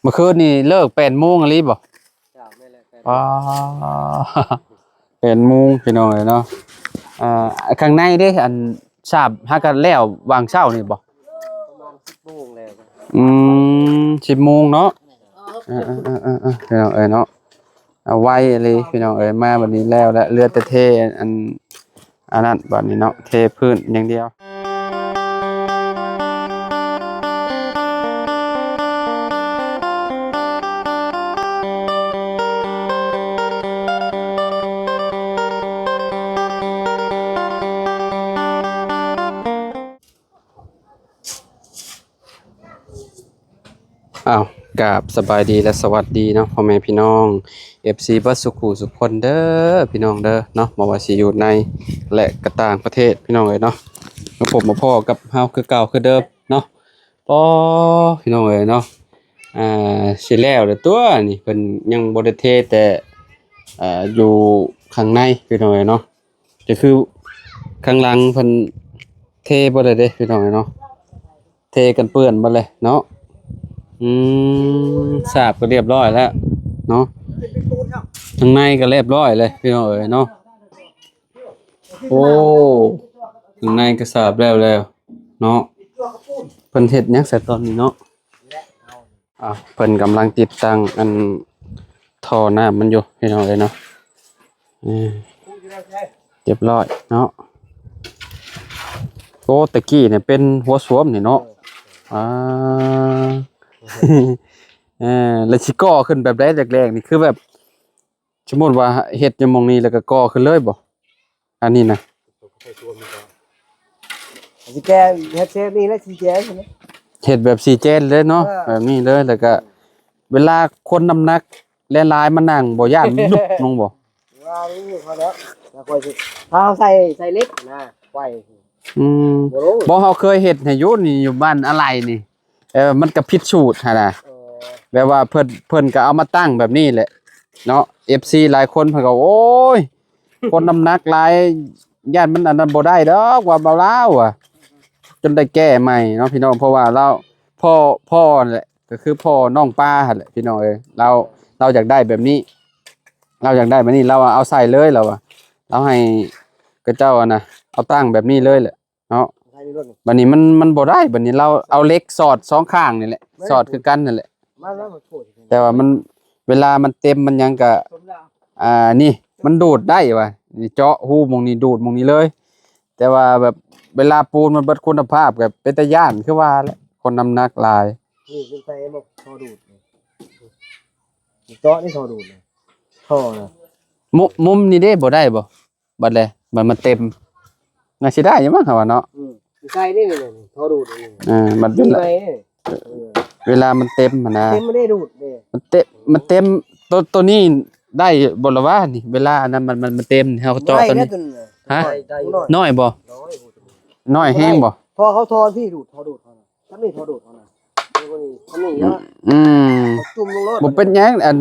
เมื่อคืนนี่เลิก8 โมงอะไรบ่จ้าแม่นแหละอ๋อ8 โมงพี่น้องเอ้ยเนาะข้างในเด้อันทราบหากันแล้ววางเช้านี่บ่ประมาณ10 โมงแล้วอื10 โมงเนาะพี่น้องเอ้ยเนาะเอาไว้เลยพี่น้องเอ้ยมาบัดนี้แล้วและเรือแต่เทอันนั้นบัดนี้เนาะเทพื้นอย่างเดียวอ้าวกราบสบายดีและสวัสดีเนาะพ่อแม่พี่น้อง FC บัสสุขุสุขคนเด้อพี่น้องเด้อเนาะบ่ว่าสิอยู่ในและก็ต่างประเทศพี่น้องเอ้ยเนาะแล้วผมมาพ่อกับเฮาคือเก่าคือเดิมเนาะปอพี่น้องเอ้ยเนาะสิแล้วเด้อตัวนี่เพิ่นยังบ่ได้เทแต่อยู่ข้างในพี่น้องเอ้ยเนาะก็คือข้างหลังเพิ่นเทบ่ได้เด้พี่น้องเอ้ยเนาะเทกันเปื้อนบ่เลยเนาะสาบก็เรียบร้อยแล้วเนาะข้างในก็เรียบร้อยเลยพี่น้องเอ๋ยเนาะโอ้ข้างในก็สาบแล้วเนาะเพิ่นเฮ็ดหยังใส่ตอนนี้เนาะเพิ่นกำลังติดตั้งอันท่อน้ำมันอยู่พี่น้องเอ๋ยเนาะเรียบร้อยเนาะโอ้ตะกี้เนี่ยเป็นหัวสวมนี่เนาะอ่า แล้วสิก่อขึ้นแบบแรกๆนี่คือแบบสมมุติว่าเฮ็ดอยู่หม้องนี้แล้วก็ก่อขึ้นเลยบ่อันนี้นะสิแก้เฮ็ดเซฟนี่แล้วสิแก้ใช่มั้ยเฮ็ดแบบสีแจนเลยเนาะแบบนี้เลยแล้วก็เวลาคนน้ำหนักหลายๆมานั่งบ่ย่านลุบลงบ่ว่านี่พอแล้วค่อยสิถ้าเฮาใส่เล็กนะไว้บ่เฮาเคยเฮ็ดให้อยู่นี่อยู่บ้านอะไรนี่มันก็ผิดสูตรหั่นน่ะแบบว่าเพิ่นก็เอามาตั้งแบบนี้แหละเนาะ FC หลายคนเพิ่นก็โอ้ยคนน้ำหนักหลายย่านมันอันนั้นบ่ได้ดอกว่าเบาลาวอ่ะจนได้แก้ใหม่เนาะพี่น้องเพราะว่าเราพ่อนั่นแหละก็คือพ่อน้องป้าหั่นแหละพี่น้องเอ้ยเราอยากได้แบบนี้เราอยากได้แบบนี้เราเอาใส่เลยเราเราให้กระเจ้าอ่ะนะเอาตั้งแบบนี้เลยแหละเนาะบัดนี้มันบ่ได้บัดนี้เราเอาเหล็กสอดสองข้างนี่แหละสอดคือกันนั่นแหละแต่ว่ามันเวลามันเต็มมันยังก็นี่มันดูดได้ว่ะนี่เจาะหูหม่องนี้ดูดหม่องนี้เลย แต่ว่าแบบเวลาปูนมันเบิดคุณภาพกับเป็นตาย่านคือว่าแหละคนน้ำหนักหลายนี่คือใส่บ่พอดูดนี่เจาะนี่พอดูดนะท่อนะมุมนี่เด้บ่ได้บ่บัดเลยมันเต็มน่าสิได้อยู่มั้งครับว่าเนาะใส่ได้นี่พอดูดนี่มันเวลามันเต็มมันนะเต็มไม่ได้ดูดนี่มันเต็มตัวนี้ได้บ่ล่ะวะนี่เวลานั้นมันเต็มเฮาเจาะตัวนี้ฮะน้อยบ่น้อยแฮงบ่พอเขาทอพี่ดูดทอดูดเขาน่ะถ้าไม่ทอดูดเขาน่ะนี่เนาะจุ่มลงรถบ่เป็นหยังอัน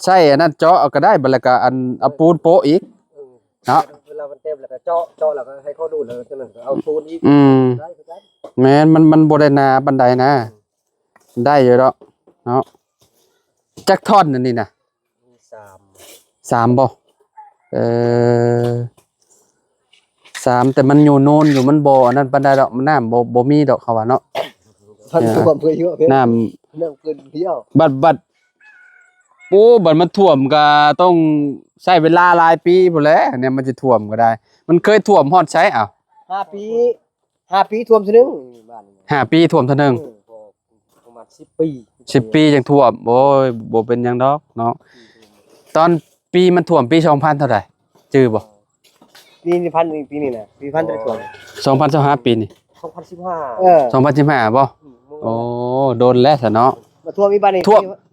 ใช้อันนั้นเจาะเอาก็ได้บัดแล้วก็อันเอาปูนโปะอีกเนาะเวลามันเต็มแล้วก็เจาะแล้วก็ให้เขาดูดแล้วจังนั้นเอาปูนอีกได้แม่นมันบ่ได้หนาปานใดนะได้อยู่ดอกเนาะจักท่อนอันนี้น่ะ3บ่3แต่มันอยู่โน่นอยู่มันบ่อันนั้นปานใดดอกมันน้ำบ่มีดอกเขาว่าเนาะท่วมเพื่อเยอะน้ำเริ่มเกินเที่ยวบัดโอ้บัดมันท่วมก็ต้องใช้เวลาหลายปีพุ่นแหละเนี่ยมันจะท่วมก็ได้มันเคยท่วมฮอดไสอ้าว5 ปีท่วมทีนึงบ้าน5 ปีท่วมเท่านึงประมาณ10 ปี10 ปีจังท่วมโอ้ยบ่เป็นหยังดอกเนาะตอนปีมันท่วมปี2000เท่าใดจื้อบ่ปีนี้พันปีนี้น่ะปีพันได้ท่วม2025ปีนี่2015 2015บ่โอ้โดนแล้วซะเนาะมาท่วมอีบ้านนี่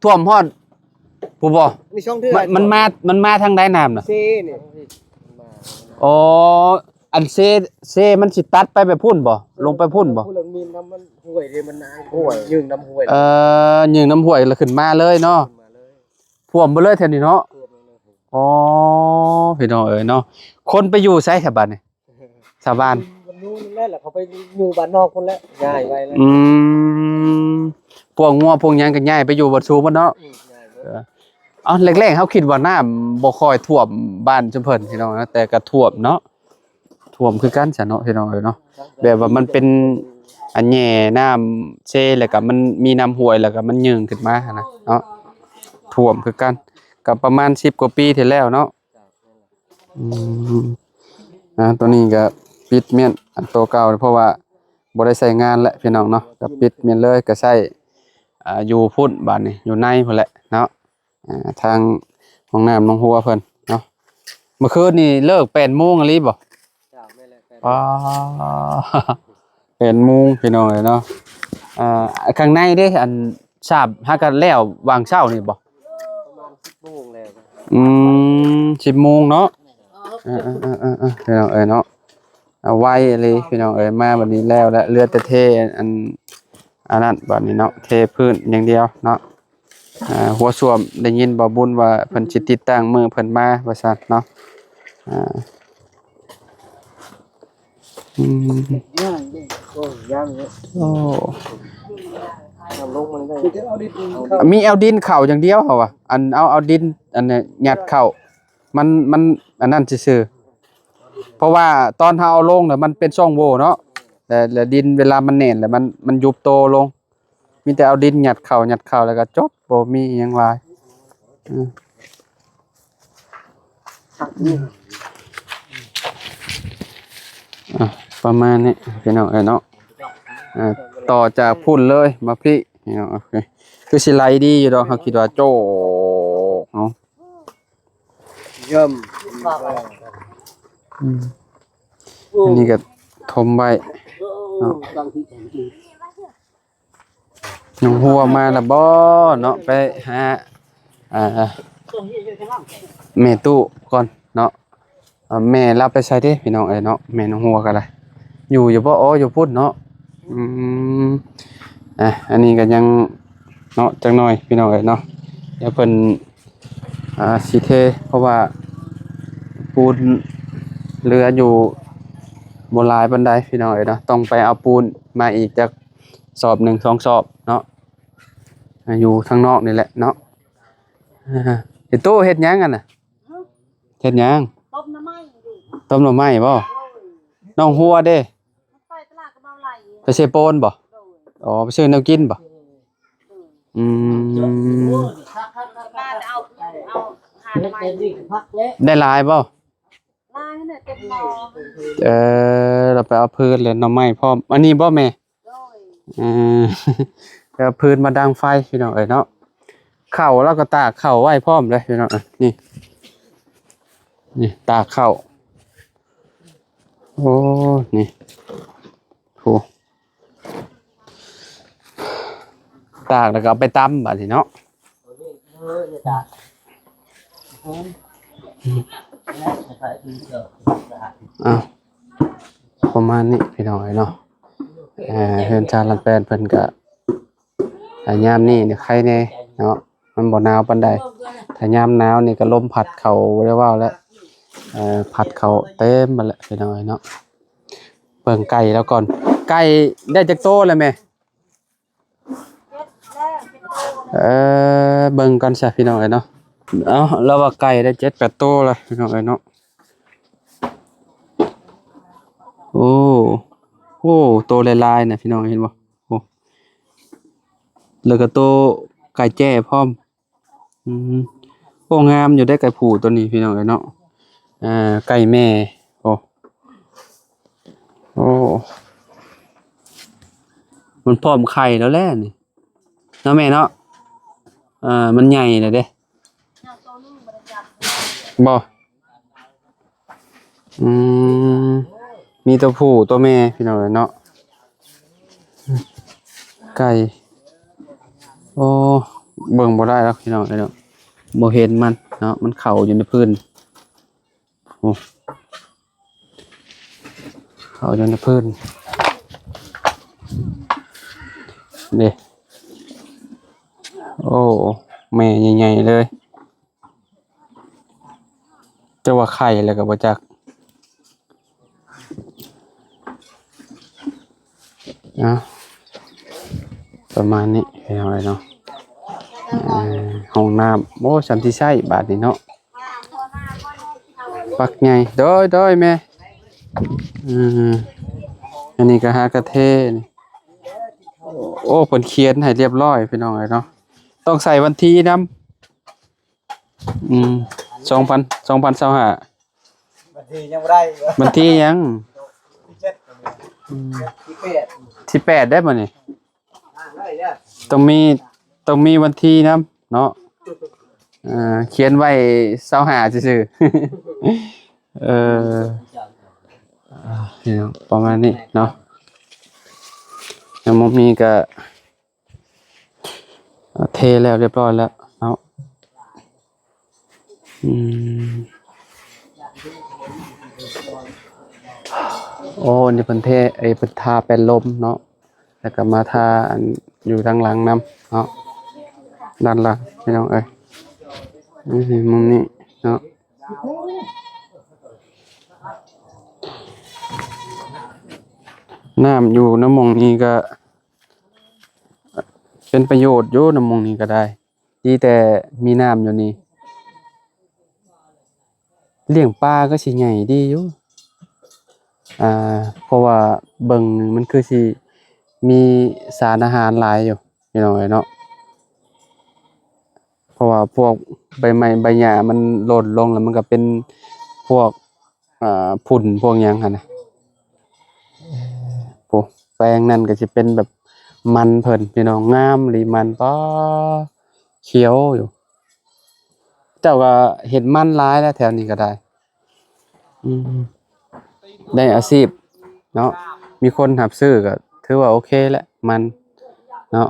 ท่วมฮอดผู้บ่นี่ช่องเทื่อมันมาทางใดน้ำน่ะเซนี่อ๋ออันเซมันสิตัดไปแบบพุ่นบ่ลงไปพุ่นบ่พุ่นมีน้ำมันห้วยเด้มันน้ำห้วยยืงน้ำห้วยยืงน้ำห้วยแล้วขึ้นมาเลยเนาะท่วมบ่เลยแถวนี้เนาะอ๋อพี่น้องเอ้ยเนาะคนไปอยู่ไสแถวบ้านนี่ชาวบ้าน นู่นนั่นแหละเขาไปอยู่บ้านนอกคนแล้วย้ายไปแล้ว พวกงัวพวกหยังก็ย้ายไปอยู่บ่สูงบ่เนาะ ย้ายไป เอาแรกๆเขาคิดว่าน้ำบ่ค่อยท่วมบ้านชุมเพิ่นพี่น้องนะแต่ก็ท่วมเนาะท่วมคือกันซะเนาะพี่น้องเนาะแบบว่ามันเป็นอันแหน่น้ำเซแล้วก็มันมีน้ำห้วยแล้วก็มันยืงขึ้นมาหั้นนะเนาะท่วมคือกันก็ประมาณ10กว่าปีที่แล้วเนาะอืมตัวนี้ก็ปิดเมียนอันโตเก่าเพราะว่าบ่ได้ใช้งานแล้วพี่น้องเนาะก็ปิดเมียนเลยก็ใช้อยู่พุ่นบ้านนี่อยู่ในพุ่นแหละเนาะทางห้องน้ำน้องหัวเพิ่นเนาะเมื่อคืนนี่เลิก8 โมงอะลีบ่อ๋อ8 โมงพี่น้องเอ้ยเนาะข้างในเด้อันทราบหากันแล้ววางเช้านี่บ่ประมาณ10 โมงแล้ว 10 โมงเนาะพี่น้องเอ้ยเนาะเอาไว้เลยพี่น้องเอ้ยมาบัดนี้แล้วและเรือแต่เทอันนั้นบัดนี้เนาะเทพื้นอย่างเดียวเนาะหัวส้วมได้ยินบ่บุญว่าเพิ่นสิติดตั้งมือเพิ่นมาว่าซั่นเนาะย่างเด้โอ้ย่างเนี่ย โอ้ ทำลงมันได้มีเอาดินเข้าอย่างเดียวเหรอวะอันเอาดินอันเนี้ยยัดเข้ามันอันนั้นซื่อๆเพราะว่าตอนเฮาเอาลงน่ะมันเป็นช่องโหว่เนาะแต่ดินเวลามันแน่นแล้วมันยุบโตลงมีแต่เอาดินยัดเข้าแล้วก็จบบ่มีหยังหลายประมาณนี้พี่น้องเนาะต่อจากพุ่นเลยมาพี่พี่น้องโอเคคือสิไหลดีอยู่ดอกเขาคิดว่าโจ้เนาะ เยิ่ม อันนี้ก็ทมไว้น้องหัวมาละบ่เนาะไปหาแม่ตู้ก่อนเนาะแม่รับไปใช้เด้พี่น้องเนาะแม่น้องหัวก็ได้อยู่บ่อยู่พุ่นเนาะอันนี้ก็ยังเนาะจังหน่อยพี่น้องเนาะเดี๋ยวเพิ่นสิเทเพราะว่าปูนเรืออยู่บ่หลายปานใดพี่น้องเนาะต้องไปเอาปูนมาอีกจักสอบ1 2 สอบเนาะอยู่ข้างนอกนี่แหละเนาะเฮ็ดตู้เฮ็ดหยังกันน่ะเฮ็ดหยังต้มหน่อไม้บ่น้องหัวเด้ไปตลาดกระเบาไหลไปเซโปนบ่อ๋อไปซื้อแนวกินบ่ได้หลายบ่เราไปเอาพื้นเลยหน่อไม้พร้อมอันนี้บ่แม่ไปเอาพื้นมาดังไฟพี่น้องเนาะข้าวแล้วก็ตากข้าวไว้พร้อมเลยพี่น้องนี่ตากข้าวโอ้นี่โหตากแล้วก็เอาไปตำบัดนี้เนาะประมาณนี้พี่น้องเนาะเฮือนชาลันแปนเพิ่นก็ยามนี้เนี่ยใครแน่เนาะมันบ่หนาวปานใดถ้ายามหนาวนี่ก็ลมพัดเข้าบ่ได้ว่าแล้วผัดเขาเต็มมาแล้วพี่น้อยเนาะเบิ่งไก่แล้วก่อนไก่ได้จักโตแล้วแม่เบิ่งกันซะพี่น้อยเนาะเอาแล้วว่าไก่ได้7 8 โตแล้วพี่น้อยเนาะโอ้โตลายๆน่ะพี่น้องเห็นบ่โอ้แล้วก็โตไก่แจ้พร้อมโอ้งามอยู่ได้ไก่ผูตัวนี้พี่น้องเนาะไก่แม่โอ้มันพร้อมไข่แล้วแหละนี่เนาะแม่เนาะมันใหญ่เลยเด้บ่มีตัวผู้ตัวแม่พี่น้องเนาะไก่โอ้เบิ่งบ่ได้แล้วพี่น้องเนาะบ่เห็นมันเนาะมันเข่าอยู่ในพื้นโอ้เขาอยู่ในพื้นเด้โอ้แม่ใหญ่ๆเลยจะว่าไข่แล้วก็บ่จัก เนาะประมาณนี้เอาไว้เนาะห้องน้ำโอ้สันติไส้บาทนี่เนาะปักใหญ่โดยแม่อันนี้ก็หากระเทนี่โอ้เพิ่นเขียนให้เรียบร้อยพี่น้องเอ้ยเนาะต้องใส่วันที่นำ2025บัดนี้ยังบ่ได้ วันที่ยังที่8 18ได้บ่นี่ ได้เนี่ย ต้องมีวันที่นำเนาะเขียนไว้25ซื่อๆนี่เนาะประมาณนี้เนาะยังบ่มีก็เทแล้วเรียบร้อยแล้วเนาะโอ้นี่เพิ่นเทเพิ่นทาเป็นลมเนาะแล้วก็มาทาอันอยู่ทางหลังนำเนาะด้านหลังพี่น้องเอ้ยมุมนี้เนาะน้ำอยู่น้ำมองนี้ก็เป็นประโยชน์อยู่น้ำมองนี้ก็ได้ดีแต่มีน้ำอยู่นี่เลี้ยงปลาก็สิใหญ่ดีอยู่เพราะว่าเบิ่งมันคือสิมีสารอาหารหลายอยู่พี่น้องเนาะเพราะว่าพวกใบไม้ใบหญ้ามันหล่นลงแล้วมันก็เป็นพวกฝุ่นพวกหยังหั่นน่ะโอ้แปลงนั่นก็สิเป็นแบบมันเพิ่นพี่น้องงามหรือมันป้อเขียวอยู่เจ้าก็เห็นมันหลายแล้วแถวนี้ก็ได้ได้อาชีพเนาะมีคนรับซื้อก็ถือว่าโอเคแหละมันเนาะ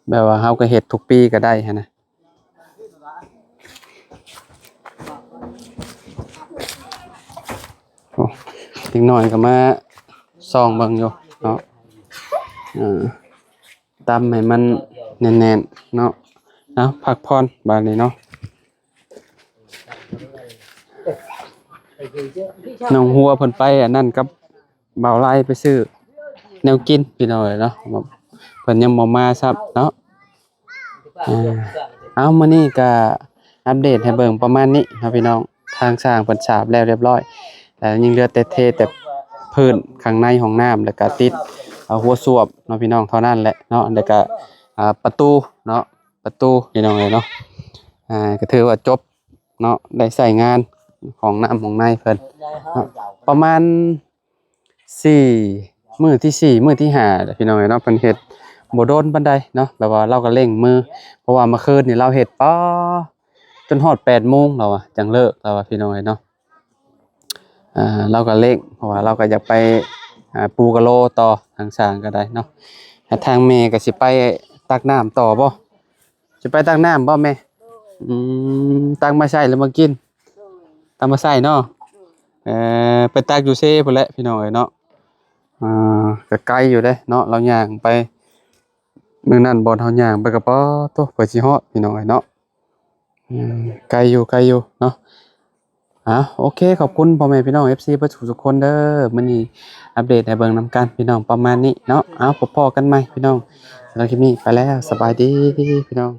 แบบว่าเฮาก็เฮ็ดทุกปีก็ได้หั่นนะโอ้อีกหน่อยก็มาส่องเบิ่งอยู่เนาะตำให้มันแน่นๆเนาะเอาพักผ่อนบาดนี้เนาะน้องหัวเพิ่นไปอันนั้นกับบ่าวไล่ไปซื้อแนวกินพี่น้องเนาะเพิ่นยังบ่มาซับเนาะเอามื้อนี้ก็อัปเดตให้เบิ่งประมาณนี้ครับพี่น้องทางสร้างเพิ่นฉาบแล้วเรียบร้อยแต่ยังเหลือแต่เทแต่พื้นข้างในห้องน้ำแล้วก็ติดหัวส้วมเนาะพี่น้องเท่านั้นแหละเนาะแล้วก็ประตูเนาะประตูพี่น้องเนาะก็ถือว่าจบเนาะได้ใช้งานของน้ำของในเพิ่นประมาณมื้อที่4มื้อที่5พี่น้องเนาะเพิ่นเฮ็ดบ่โดนปานใดเนาะแบบว่าเราก็เร่งมือเพราะว่าเมื่อคืนนี่เราเฮ็ดจนฮอด 8:00 นแล้วอ่ะจังเลิกแล้วพี่น้องเนาะเราก็เร่งเพราะว่าเราก็อยากไปปูกะโลต่อทางสร้างก็ได้เนาะทางแม่ก็สิไปตักน้ำต่อบ่สิไปตักน้ำบ่แม่ตักมาใช้แล้วมากินตักมาใช้เนาะไปตักอยู่เซ่พุ่นแหละพี่น้องเนาะก็ไกลอยู่เด้เนาะเราย่างไปมื้อนั้นบ่เฮาย่างไปก็ปอโตเพิ่นสิฮอดพี่น้องเนาะไกลอยู่เนาะโอเคขอบคุณพ่อแม่พี่น้อง FC เบิดทุกคนเด้อมื้อนี้อัปเดตให้เบิ่งนำกันพี่น้องประมาณนี้เนาะพบกันใหม่พี่น้องสำหรับคลิปนี้ไปแล้วสบายดีพี่น้อง